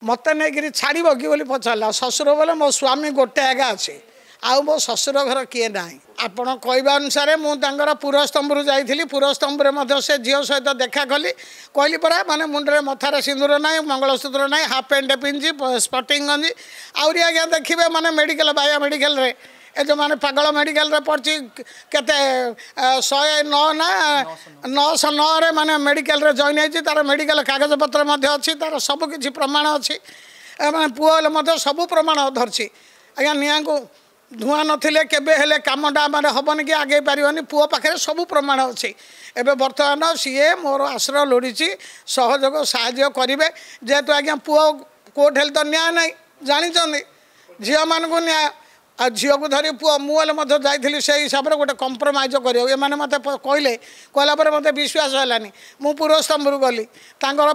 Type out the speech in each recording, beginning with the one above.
मत नहीं छाड़ कि बोली पचारा शशुर बोले मो स्वामी गोटे आगा अच्छे आउ मो शशुर घर किए ना आपण कहवा अनुसार मुझे पुरस्तंभर जाइली पुरस्तंभर से झील सहित देखा कली कहली परा माने मुंडे मथार सिंदूर ना मंगलसूत्र ना हाफ पैंट पिंधि स्पटिंग गंजी आहरी आज्ञा देखिए माने मेडिकल बाया मेडिकल रे ए जो माने पागल मेडिकल रे पड़ी केते 109 ना 909 रे माने मेडिकल रे जॉइन होती तार मेडिकल कागज पत्र अच्छी तार सबकि प्रमाण अच्छी माने पुओ सब प्रमाण धरछि आज्ञा निया को धुआं नथिले केबे हेले कामटा माने हबन कि आगे पारिबनी पुओ पाखे सब प्रमाण अच्छी एबे वर्तमान सीए मोर आश्रय लोड़ी सहयोग साहाय्य करेंगे जेहेतु आज्ञा पुओ कोर्ट हेल्थ न्याय ना जानी झील मान को न्याय आ झील को धरी पुओ मुझे जाइली से हिसाब से गोटे कंप्रोमाइज कर मत कहले कहला मत विश्वास है मु पुरस्तंभर गली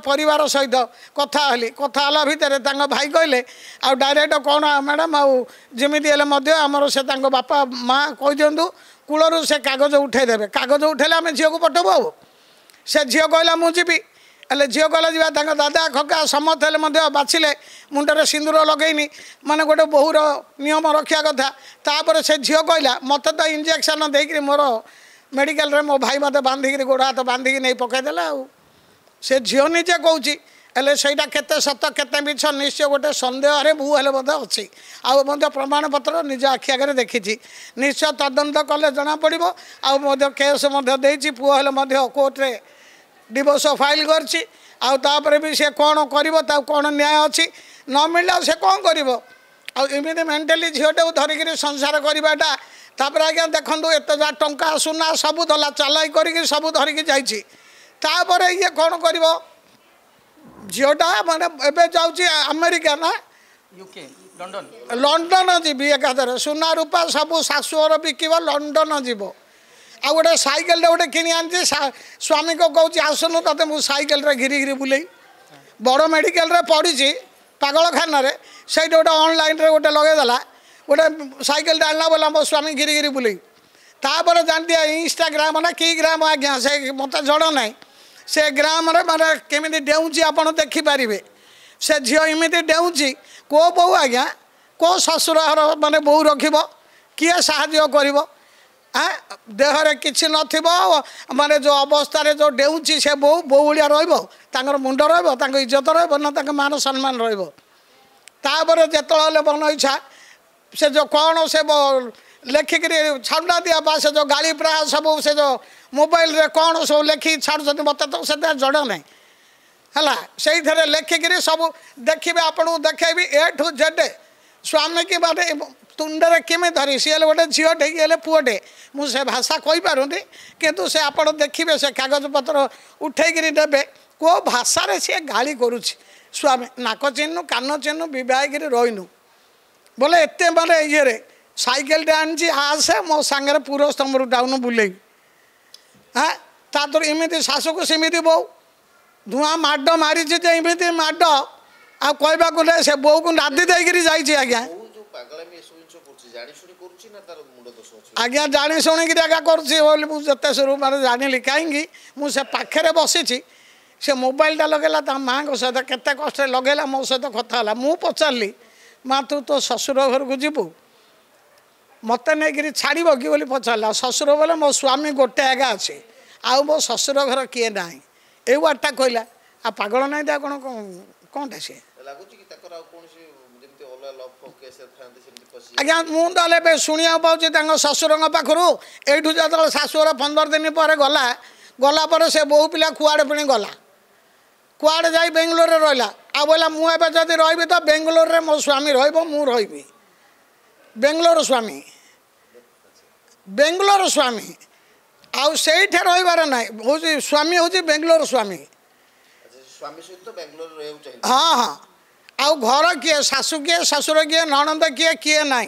परिवार सहित कथा हली कथा भितर भाई कहले आ डायरेक्ट कौन मैडम आमती आमर से बापा माँ कही दिंतु कूलर से कागज उठेदेवे कागज उठेले आम झील को पठबू आ से झील कहला मुझी हेल्ले झील कहला जा दादा खका समत हेल्ले बाछिले मुंडे सिंदूर लगेनी माने गोटे बहुर नियम रखा कथा तापर से झील कहला मत तो इंजेक्शन देकर मोर मेडिकल रे मो भाई मत बांधिक गोड़ हाथ बांधिक नहीं पकईदेला से झील निजे कौच हेल्ले सहीटा केते सत केते मिछ निश्चय गोटे सन्देह रे मु हेल्ले मत अच्छी आउ प्रमाण पत्र निज आखि आगे देखी निश्चय तदंत कले जना पड़ो आउ केस देती पुओ हेल्ले कोर्ट रे डिवोर्स फाइल करछि आउ तापर भी से कौन कर कौन न्याय अच्छी न मिलला से कौन करमती मेन्टाली झीटे धरिकी संसार करवाटा तापर आज्ञा देखूँ एत जा टंका सुना सब दला चालाई कर सब धरिकी जापर ये कौन कर झीटा माने एबे जाऊँगी अमेरिका ना यूके लंडन लंडन जी एकाधर सुना रूपा सब शाशुर बिकब लंडन जीव आ गोटे सैकेल गोटे किणी आनी स्वामी को कौच आसनु ते मुझे सैकेल घिरी घिरी बुले बड़ मेडिकल रे पड़ी पागलखाना से गोटे ऑनलाइन रे गोटे लगेदेला गोटे सैकेल आनला बोला मो स्वामी घिरी घिरी बुले तापर जानती इंस्टाग्राम ना कि ग्राम आज्ञा से मत जड़ ना से ग्राम माने केमी डेऊँची आप देखिपारे से झील इमिति डेऊँची को बो आज्ञा को शशुर माने बो रखिब किए साहाय्य कर देहरे किसी नाने जो अवस्था जो डेऊँची से बो भाया रर मुंड रिज्जत रहा मान सम्मान रपर जिते मन इच्छा से जो कौन से लेखिक छाड़ा दिया से जो गाली प्राय सब से जो मोबाइल रे कौन सब लेखिक छाड़ मत तो से जड़ ना है से लेखिक सब देखिए आपको देखेबी ए ठू जेड स्वामी की बारे तुंडे केमी धरी सी गोटे झीटे ये पुओटे मुझे भाषा कहीपरूनी किंतु से आप देखिए से कागज पत्र उठेकरी देवे को भाषा सी गाली करुच्ची स्वामी नाक चिन्हु कान चिन्हु बहिक रहीनु बोले एत माने ये सैकेल आनी आसे मो सांगे पुरस्तंभर डाउन बुले हाँ तार इमिति शाशु को सेमती बो धूआं माड मारी इमिति माड आ कहवाक से बो को नादी देकर जाइए आज्ञा आज्ञा जानी शुणिक आज्ञा करते शुरू मैं जानी कहीं मुझे पाखे बसी से मोबाइलटा लगेला माँ सहित केते कष्ट लगेला मो सहित कथा मु पचारि माँ तू तो शशुर घर को जीवु मत नहीं छाड़ कि बोली पचारा शशुर बोले मो स्वामी गोटे आगा अच्छे आउ मो शशुर घर किए ना ये वार्ता कहला आ पागल ना कौन कौन सी आज्ञा मुझे शुणा पाऊँ शशुर पाखु यू जो शाशुर 15 दिन पर गला गला पर से बहु पिला कुआड़े पुणी गला कुआड़े जा बेंगलोर रहा आ बोला मुझे जब रही तो बेंगलोर रे मो स्वामी रही बेंगलोर स्वामी आउ से रहीबार ना हूँ स्वामी हूँ बेंगलोर स्वामी हाँ हाँ आउ घर किए शाशु किए ससुर किए नणंद किए किए ना